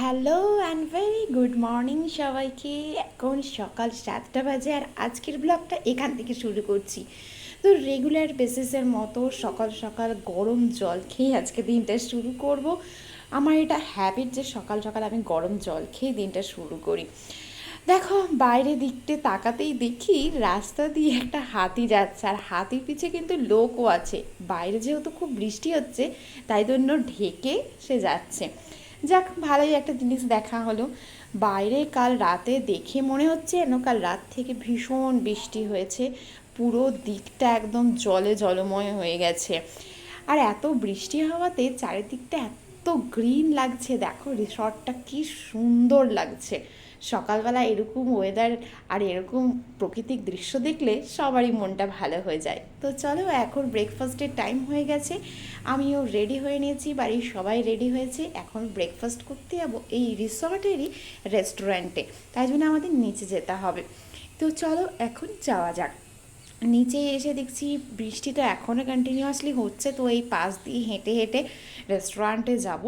Hello and very good morning সবাইকে। এখন সকাল 7টা বাজে আর আজকের ব্লগটা এখান থেকে শুরু করছি। তো রেগুলার বেসিসের মতো সকাল সকাল গরম জল খেয়ে আজকে দিনটা শুরু করব। আমার এটা হ্যাবিট যে সকাল সকাল আমি গরম জল খেয়ে দিনটা শুরু করি। দেখো, বাইরে দিকতে তাকাতেই দেখি রাস্তা দিয়ে একটা হাতি যাচ্ছে, আর হাতির পিছে কিন্তু লোকও আছে। বাইরে যেহেতু খুব বৃষ্টি হচ্ছে, তাই জন্য ঢেকে সে যাচ্ছে। যাক, ভালোই একটা জিনিস দেখা হলো। বাইরে কাল রাতে দেখে মনে হচ্ছে যেন কাল রাত থেকে ভীষণ বৃষ্টি হয়েছে, পুরো দিকটা একদম জলে জলময় হয়ে গেছে। আর এত বৃষ্টি হওয়াতে চারিদিকটা এত গ্রিন লাগছে, দেখো রিসর্টটা কি সুন্দর লাগছে। সকালবেলা এরকম ওয়েদার আর এরকম প্রাকৃতিক দৃশ্য দেখলে সবারই মনটা ভালো হয়ে যায়। তো চলো, এখন ব্রেকফাস্টের টাইম হয়ে গেছে। আমিও রেডি হয়ে নিয়েছি, বাড়ির সবাই রেডি হয়েছে। এখন ব্রেকফাস্ট করতে যাবো এই রিসর্টেরই রেস্টুরেন্টে, তাই জন্য আমাদের নিচে যেতে হবে। তো চলো এখন যাওয়া যাক। নিচে এসে দেখছি বৃষ্টি তো এখনও কন্টিনিউয়াসলি হচ্ছে, তো এই পাশ দিয়ে হেঁটে হেঁটে রেস্টুরেন্টে যাব।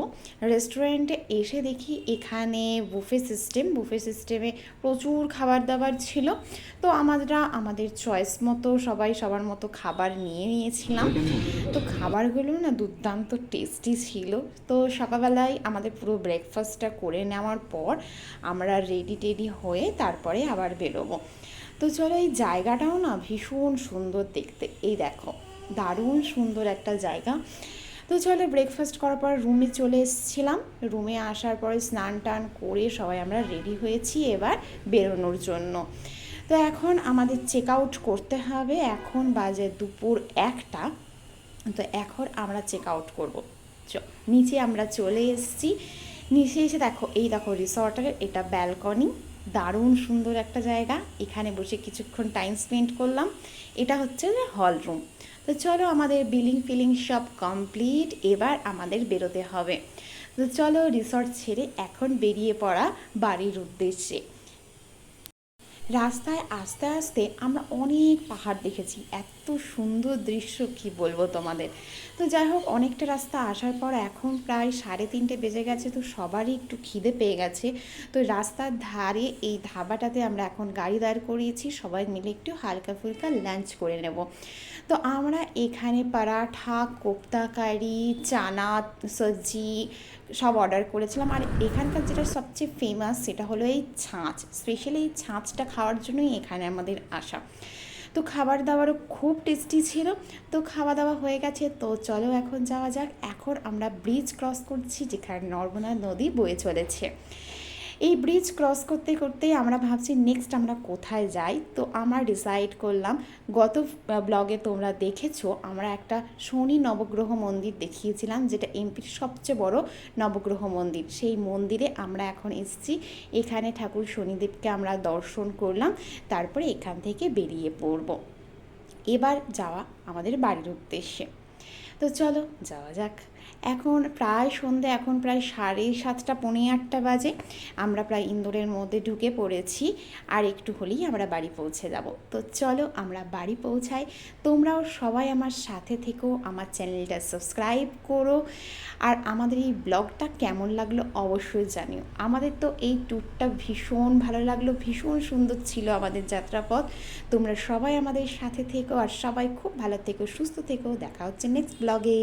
রেস্টুরেন্টে এসে দেখি এখানে বুফে সিস্টেমে প্রচুর খাবার দাবার ছিল। তো আমরা আমাদের চয়েস মতো সবাই সবার মতো খাবার নিয়ে নিয়েছিলাম। তো খাবারগুলো না দুর্দান্ত টেস্টি ছিল। তো সকালবেলায় আমাদের পুরো ব্রেকফাস্টটা করে নেওয়ার পর আমরা রেডি টেডি হয়ে তারপরে আবার বেরোবো। তো চলো, এই জায়গাটাও না ভীষণ সুন্দর দেখতে। এই দেখো, দারুণ সুন্দর একটা জায়গা। তো চলো, ব্রেকফাস্ট করার পর রুমে চলে এসেছিলাম। রুমে আসার পরে স্নান টান করে সবাই আমরা রেডি হয়েছি এবার বেরোনোর জন্য। তো এখন আমাদের চেক আউট করতে হবে। এখন বাজে দুপুর 1টা। তো এখন আমরা চেক আউট করবো। নিচে আমরা চলে এসেছি। নিচে এসে দেখো, এই দেখো রিসর্টের এটা ব্যালকনি, দারুণ সুন্দর একটা জায়গা। এখানে বসে কিছুক্ষণ টাইম স্পেন্ড করলাম। এটা হচ্ছে হল রুম। তো চলো, আমাদের বিলিং সব কমপ্লিট, এবার আমাদের বেরোতে হবে। তো চলো, রিসর্ট ছেড়ে এখন বেরিয়ে পড়া বাড়ির উদ্দেশ্যে। রাস্তায় আস্তে আস্তে আমরা অনেক পাহাড় দেখেছি, এত সুন্দর দৃশ্য কি বলবো তোমাদের। তো যাই হোক, অনেকটা রাস্তা আসার পর এখন প্রায় 3:30 বেজে গেছে। তো সবারই একটু খিদে পেয়ে গেছে। তো রাস্তার ধারে এই ধাবাটাতে আমরা এখন গাড়ি দাঁড় করিয়েছি, সবাই মিলে একটু হালকা ফুলকা লাঞ্চ করে নেব। তো আমরা এখানে পরাঠা, কোপ্তা কারি, চানা সবজি সব অর্ডার করেছিলাম। আর এখানকার যেটা সবচেয়ে ফেমাস সেটা হলো এই ছাঁচ। স্পেশালি এই ছাঁচটা খাওয়ার জন্যই এখানে আমাদের আসা। তো খাবার দাবারও খুব টেস্টি ছিল। তো খাওয়া দাওয়া হয়ে গেছে, তো চলো এখন যাওয়া যাক। এখন আমরা ব্রিজ ক্রস করছি যেখানে নর্মদা নদী বয়ে চলেছে। এই ব্রিজ ক্রস করতে করতেই আমরা ভাবছি নেক্সট আমরা কোথায় যাই। তো আমরা ডিসাইড করলাম, গত ব্লগে তোমরা দেখেছো আমরা একটা শনি নবগ্রহ মন্দির দেখিয়েছিলাম, যেটা এমপির সবচেয়ে বড় নবগ্রহ মন্দির। সেই মন্দিরে আমরা এখন এসেছি। এখানে ঠাকুর শনিদেবকে আমরা দর্শন করলাম, তারপরে এখান থেকে বেরিয়ে পড়ব এবার যাওয়া আমাদের বাড়ির উদ্দেশ্যে। তো চলো যাওয়া যাক। এখন প্রায় সন্ধে, এখন প্রায় 7:30 পৌনে 8টা বাজে। আমরা প্রায় ইন্দোরের মধ্যে ঢুকে পড়েছি, আর একটু হলেই আমরা বাড়ি পৌঁছে যাব। তো চলো আমরা বাড়ি পৌঁছাই। তোমরাও সবাই আমার সাথে থেকো, আমার চ্যানেলটা সাবস্ক্রাইব করো। আর আমাদের এই ব্লগটা কেমন লাগলো অবশ্যই জানিও। আমাদের তো এই ট্যুরটা ভীষণ ভালো লাগলো, ভীষণ সুন্দর ছিল আমাদের যাত্রাপথ। তোমরা সবাই আমাদের সাথে থেকো, আর সবাই খুব ভালো থেকো, সুস্থ থেকো। দেখা হচ্ছে নেক্সট ব্লগে।